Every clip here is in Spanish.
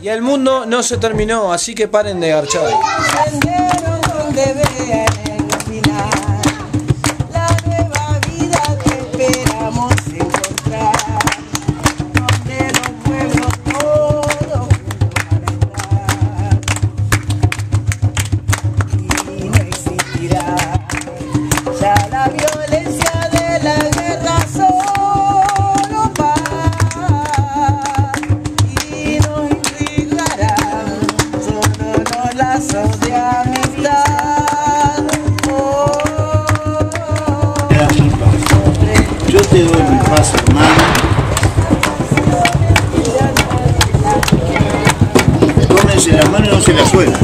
Y el mundo no se terminó, así que paren de garchar. Yo te doy mi paz, hermano. Tómense la mano y no se la suelten.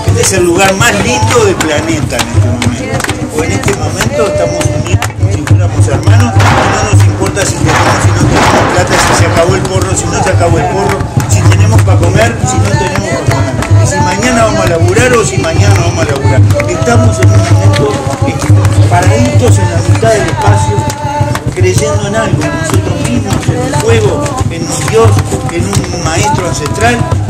Este es el lugar más lindo del planeta en este momento. O en este momento estamos unidos como si fuéramos hermanos. No nos importa si tenemos, si no tenemos plata, si se acabó el porro, si no se acabó el porro, si tenemos para comer, si no tenemos para comer. Y si mañana vamos a laburar o si mañana no vamos a laburar. Estamos en un momento paraditos en la mitad del espacio, creyendo en algo, en nosotros mismos, en el fuego, en un Dios, en un maestro ancestral.